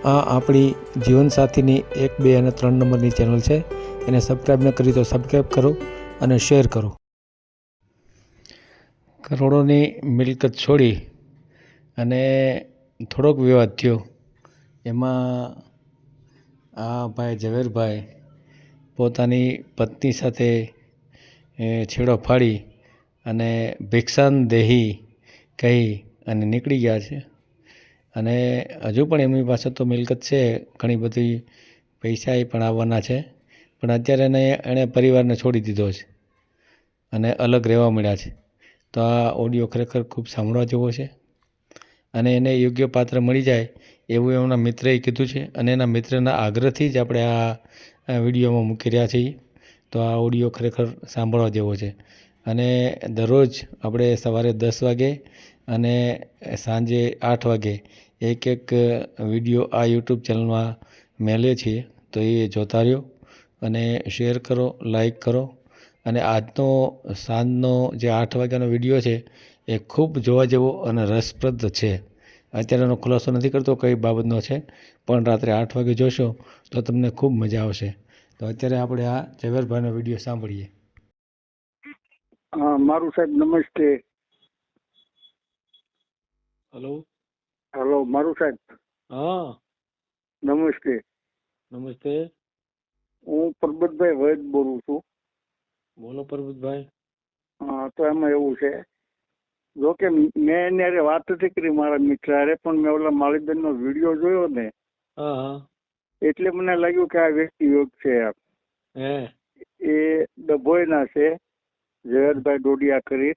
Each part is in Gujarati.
આ આપણી જીવનસાથીની 1, 2 અને 3 નંબરની ચેનલ છે. એને સબસ્ક્રાઈબ ન કરી તો સબસ્ક્રાઈબ કરો અને શેર કરો. કરોડોની મિલકત છોડી અને થોડોક વિવાદ થયો. એમાં આ ભાઈ ઝવેરભાઈ પોતાની પત્ની સાથે છેડો ફાડી અને ભિક્ષાંદેહી કહી અને નીકળી ગયા છે. અને હજુ પણ એમની પાસે તો મિલકત છે, ઘણી બધી પૈસા એ પણ આવવાના છે, પણ અત્યારે એણે પરિવારને છોડી દીધો છે અને અલગ રહેવા મળ્યા છે. તો આ ઓડિયો ખરેખર ખૂબ સાંભળવા જેવો છે અને એને યોગ્ય પાત્ર મળી જાય એવું એમના મિત્રએ કીધું છે અને એના મિત્રના આગ્રહથી જ આપણે આ વિડીયોમાં મૂકી રહ્યા છીએ. તો આ ઓડિયો ખરેખર સાંભળવા જેવો છે અને દરરોજ આપણે સવારે 10 વાગે અને સાંજે 8 વાગે એક વિડીયો આ યુટ્યુબ ચેનલમાં મેલીએ છીએ. તો એ જોતા રહ્યો અને શેર કરો, લાઈક કરો. અને આજનો સાંજનો જે 8 વાગ્યાનો વિડીયો છે એ ખૂબ જોવા જેવો અને રસપ્રદ છે. અત્યારે એનો ખુલાસો નથી કરતો કઈ બાબતનો છે, પણ રાત્રે 8 વાગે જોશો તો તમને ખૂબ મજા આવશે. તો અત્યારે આપણે આ ઝવેરભાઈનો વિડીયો સાંભળીએ. હા, મારું સાહેબ નમસ્તે. હલો. હલો, મારું સાહેબ હા, નમસ્તે. નમસ્તે. હું પરબતભાઈ વૈદ બોલું છું. બોલો પરબતભાઈ. હા, તો એમાં એવું છે, જો કે મેં એને હારે વાત નથી કરી મારા મિત્ર હારે, પણ મેં ઓલા માલિકબેન નો વિડીયો જોયો ને હા, એટલે મને લાગ્યું કે આ વ્યક્તિ યોગ છે. હે, એ ડભોઈના છે, ઝવેરભાઈ ડોડિયા કરી,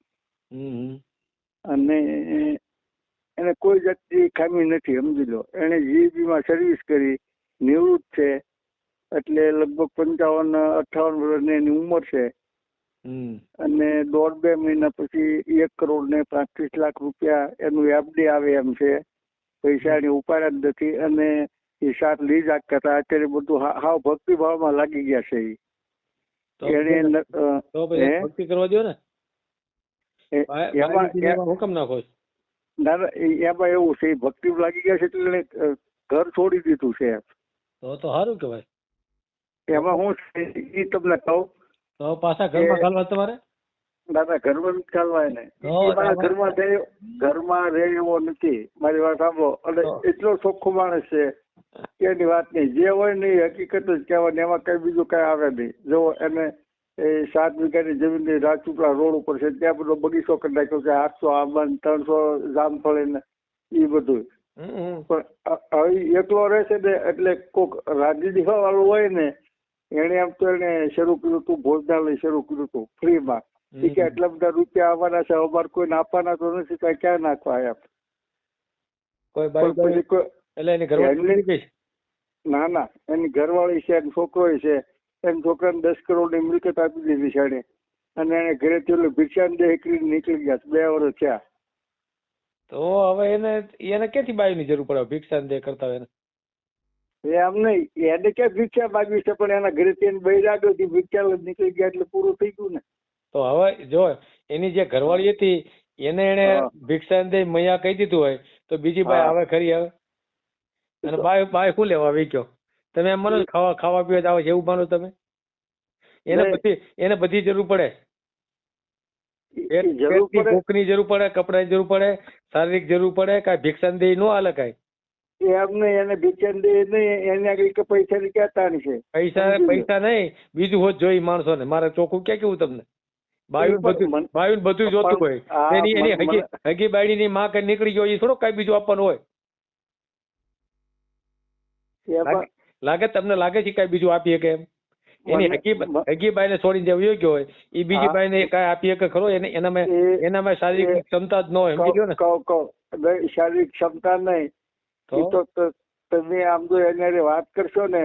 અને એને કોઈ જાતની ખામી નથી, સમજી લો. એને જીઈબીમાં સર્વિસ કરી, નિવૃત્ત છે, એટલે લગભગ 55-58 વર્ષની એની ઉંમર છે. અને 1.5-2 મહિના પછી 1 કરોડ ને 35 લાખ રૂપિયા એનું એફડી આવે એમ છે. પૈસા એની ઉપાડ્યા જ નથી અને એ 7 લીઝ આપતા હતા. અત્યારે બધું હાવ ભક્તિભાવમાં લાગી ગયા છે. એને ભક્તિ કરવા દો ને. હુકમ નાખો. ના, એમાં એવું છે, ભક્તિ લાગી ગયા છે એટલે ઘર છોડી દીધું છે. તો સારું કહેવાય. એમાં હું એ તમને કહું તો પાછા ઘરમાં ઘાલવા તમારે? દાદા, ઘરમાં જ ચાલવાય ને. ઘરમાં રહે એવો નથી. મારી વાત સાંભળો. અને એટલો ચોખ્ખો માણસ છે કે એની વાત નહીં. જે હોય ને એ હકીકત જ કહેવાય. એમાં કઈ બીજું કઈ આવે નહીં. જો એને 7 વીઘાની જમીન રાજપીપળા રોડ ઉપર છે, ત્યાં બધો બગીચો કરી નાખ્યો છે. 800 આંબા, 300 જામફળી ને એ બધું. પણ હવે એકલો રહેશે ને એટલે કોઈક રાજનીતિ વાળું હોય ને, એને એમ તો એને શરૂ કર્યું હતું, ભોજનાલય શરૂ કર્યું હતું ફ્રીમાં. કે એટલા બધા રૂપિયા આવવાના છે, અમારે કોઈને આપવાના તો નથી, કઈ ક્યાં નાખવા એમ. ના ના, એની ઘરવાળી છે, એનો છોકરો છે. એના છોકરાને 10 કરોડની મિલકત આપી દીધી છે એને. અને એને ઘરેથી ઓલું ભિક્ષાંદેહી કરીને નીકળી ગયા. 2 વર્ષ થયા. તો હવે એને ક્યાંથી બાયુની જરૂર પડે ભિક્ષાંદેહ કરતા હોય? એમ નહીં, એને ક્યાં ભિક્ષા માગવી છે, પણ એના ઘરેથી એને બહાર આગળ ભિક્ષા નીકળી ગયા એટલે પૂરું થઈ ગયું ને. તો હવે જો એની જે ઘરવાળી હતી એને ભિક્ષાંદેહી મૈયા કહી દીધું હોય તો બીજી બાઈ આવે ખરી? આવે? અને બાય શું લેવા આવી ગયો? તમે એમ માનો ખાવા પીવા આવે છે એવું માનો તમે? એને બધી જરૂર પડે. ભૂખની જરૂર પડે, કપડાની જરૂર પડે, શારીરિક જરૂર પડે. કાંઈ ભિક્ષાંદેહી નો હાલે કાંઈ. એમ નહીં, એને ભિક્ષાંદેહી નહીં, એને આગળ પૈસાની ક્યાં તાણ છે? પૈસા નહીં, બીજું હોત જોઈ માણસો ને. મારે ચોખ્ખું ક્યાં કેવું તમને? બાયું બધું જોતું હોય. એની હગી બાયડીની માં કઈ નીકળી ગયો એ થોડો કઈ બીજું આપવાનું હોય? લાગે તમને? લાગે છે કઈ બીજું આપી શકે એમ? એની હગી બાઈ ને છોડીને જે વયો ગયો હોય એ બીજી બાઈ ને કઈ આપી શકે ખરો? એનામાં શારીરિક ક્ષમતા જ ન હોય, સમજી લો ને. શારીરિક ક્ષમતા નહીં તો તમે આમ તો એને વાત કરશો ને.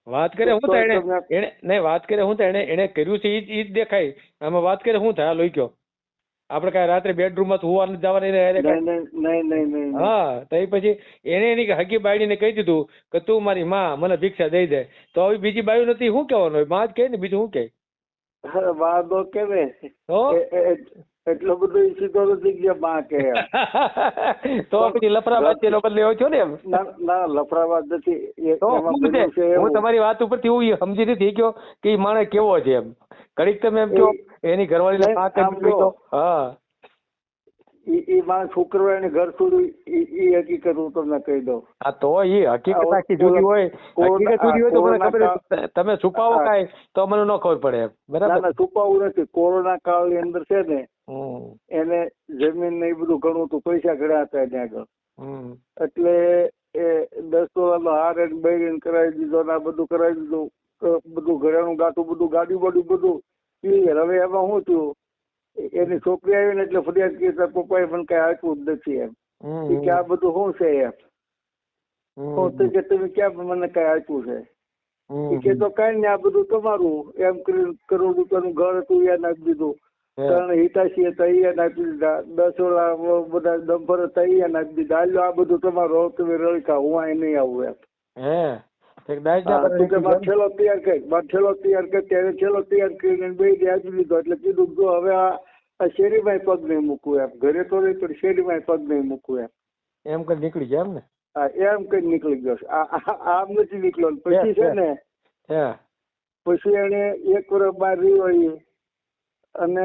વાત કરે હું થાય એને નહીં, વાત કરે હું થાય એને કર્યું છે એ જ દેખાય. આમાં વાત કરે શું થાય? લોહી ગયો આપડે કઈ રાત્રે બેડરૂમ માં હોવા જવા? હા, તો એ પછી એને એની હગી બાયડી ને કહી દીધું કે તું મારી માં, મને ભિક્ષા દઈ દે. તો હવે બીજી બાયું નથી, શું કહેવાનું હોય? માં જ કહે ને, બીજું શું કહે? વાંધો કે એટલો બધો ઈ સીધો નથી ગયા માં કે એમ. તો પછી લફરાબાદ એનો બદલે એવો છો ને એમ. ના લફરાબાદ નથી તો એમાં શું છે? બધું છે હું એવું. તમારી વાત ઉપરથી હું સમજી નથી ગયો કે ઈ માણસ કેવો છે એમ. ઘડીક તમે એમ કહો એની ઘરવાળીને નહીં, પાંચ આમ એમ કહો. જો. હા ઈ માણસ શુક્રવારે ઘર છોડ્યું ઈ હકીકત હું તમને કહી દઉં. હા તો એ હકીકત આખી જુદી હોય. હકીકત જુદી હોય તો મને ખબર છે. તમે છુપાવો કાંઈ તો મને ન ખબર પડે એમ. ના બરાબર. ના છુપાવું નથી. કોરોના કાળની અંદર છે ને હમ એને જમીન ને એ બધું ઘણું હતું, પૈસા ઘણા હતા ત્યાં આગળ. હમ એટલે એ $10 હાર અને બૈરીને કરાવી દીધો ને આ બધું કરાવી દીધું. બધું ઘરેણું ગાંઠું બધું ગાડી બાડી બધું ક્લિયર. હવે એમાં શું થયું, એની છોકરી આવી ને એટલે ફરિયાદ કરી તાર પપ્પાએ પણ કઈ આપ્યું જ નથી એમ. ઈ કે આ બધું શું છે એમ. હું તો કે તમે ક્યાં મને કઈ આપ્યું છે. ઈ કે તો કઈ નહીં, આ બધું તમારું એમ કરીને ₹1 કરોડ રૂપિયાનું ઘર હતું એ નાખી દીધું. 3 હિતાશી હતા એ નાખી દીધા. 10 ઓલા બધા ડમ્પર હતા એ નાખી દીધા. હાલો આ બધું તમારું, હવે તમે રળકા, હું અહીં નહીં આવું એમ. મારો ઠેલો તૈયાર કરી ત્યારે ઠેલો તૈયાર કરીને બે આપી દીધો. એટલે કીધું જો હવે આ શેરીમાં પગ નહીં મૂકવું એમ. ઘરે તો નહીં પણ શેરીમાં પગ નહીં મૂકવું એમ. એમ કરી નીકળી ગયા એમ ને. હા એમ કઈ નીકળી ગયો છે. આમ નથી નીકળ્યો. પછી છે ને પછી એને 1 વર્ષ બહાર રહ્યો એ અને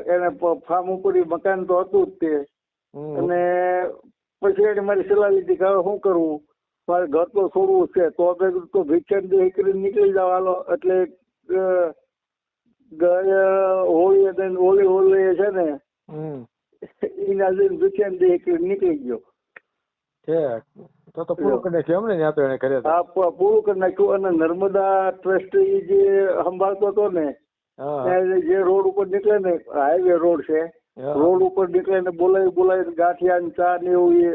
એને ફાર્મ ઉપર મકાન તો હતું જ તે. અને પછી એને મારી સલાહ લીધી કે હવે શું કરવું, મારે ઘર તો છોડવું છે. તો આપણે તો ભિક્ષાન દે કરીને નીકળી જાવ હાલો. એટલે હોળી છે ને એના લઈને ભિક્ષાન દે કરીને નીકળી ગયો. તો પૂરું કરી નાખ્યું એમ ને. ત્યાં તો એને કરે. હા પૂરું કરી નાખ્યું. અને નર્મદા ટ્રસ્ટ જે સંભાળતો હતો ને જે રોડ ઉપર નીકળે ને, હાઈવે રોડ છે, રોડ ઉપર નીકળે ને બોલાવી ગાંઠિયા ને ચા ને એવું એ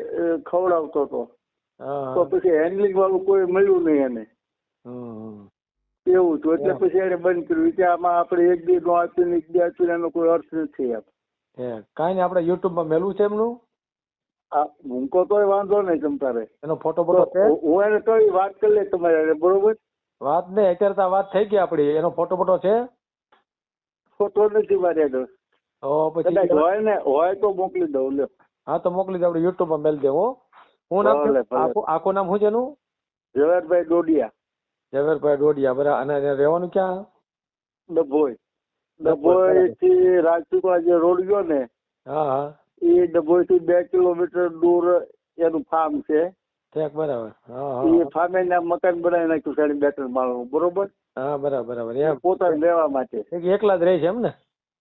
ખવડાવતો હતો. તો પછી હેન્ડલિંગ વાળું કોઈ મળ્યું નહીં એને. એવું હતું. એટલે પછી એને બંધ કર્યું કે આમાં આપણે 1 દી નો આપીને 1 દી આપીને એનો કોઈ અર્થ નથી એમ. કાંઈ નહીં, આપણે યુટ્યુબ માં મેલું છે એમનું. મૂકો તોય વાંધો નહીં તમ તારે. એનો ફોટો બોટો છે. હું એને તો વાત કરી લે તમારે બરોબર. વાત નહીં, અત્યારે તો વાત થઈ ગઈ આપડી. એનો ફોટો બોટો છે. ફોટો નથી મારે આગળ. પછી હોય ને હોય તો મોકલી દઉં. લ્યો. હા તો મોકલી દે. આપણે યુટ્યુબ માં મેલ દેવું. હું નામ આખું નામ શું છે એનું? ઝવેરભાઈ ડોડિયા. ઝવેરભાઈ ડોડિયા. બરાબર. અને રહેવાનું ક્યાં? ડભોઈ થી રાજપીપળા જે રોડ ગયો ને એ ડભોઈ થી 2 કિલોમીટર દૂર એનું ફાર્મ છે. બરાબર. એ ફાર્મે મકાન બનાવી નાખ્યું 2.5 માળનું. બરોબર. હા બરાબર બરાબર. પોતાને રહેવા માટે એકલા જ રહે છે એમ ને.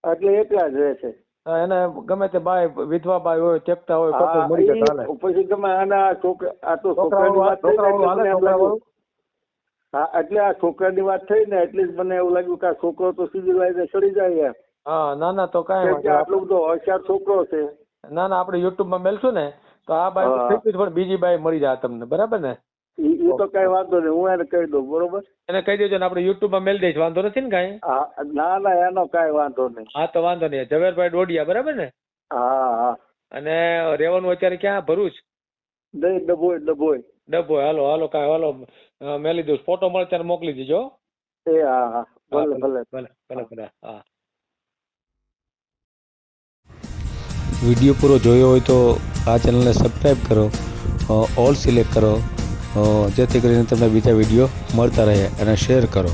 એટલે એકલા જ રહે છે. એને ગમે તે બાય વિધવા બાય હોય, તેકતા હોય, પછી ગમે આના છોકરાની વાત થઈ ને. હા એટલે આ છોકરાની વાત થઈ ને એટલે જ મને એવું લાગ્યું કે આ છોકરો તો સીધી લાઈને ચડી જાય. હા ના ના તો કાંઈ આટલો બધો હોશિયાર છોકરો છે. ના ના આપણે યુટ્યુબ માં મેલશું ને તો આ બાય પણ બીજી બાય મળી જાય તમને. બરાબર ને. એ તો કઈ વાંધો નહીં, હું એને કહી દઉં. બરોબર. એને કહી દેજો ને આપણે યુટ્યુબ માં મેલ દઈશ. વાંધો નથી ને કાંઈ? ના ના એનો કઈ વાંધો નહીં. હા તો વાંધો નહીં. ઝવેરભાઈ ડોડિયા. બરાબર ને. હા. અને રહેવાનું અત્યારે ક્યાં? ભરૂચ? નહીં ડભોઈ. હાલો હાલો કાંઈ હાલો મેલી દઉં. ફોટો મળે ત્યારે મોકલી દેજો. હા ભલે ભલે ભલે ભલે ભલે. હા. વિડીયો પૂરો જોયો હોય તો આ ચેનલને સબસ્ક્રાઈબ કરો, ઓલ સિલેક્ટ કરો, જેથી કરીને તમને બીજા વિડીયો મળતા રહે, અને શેર કરો.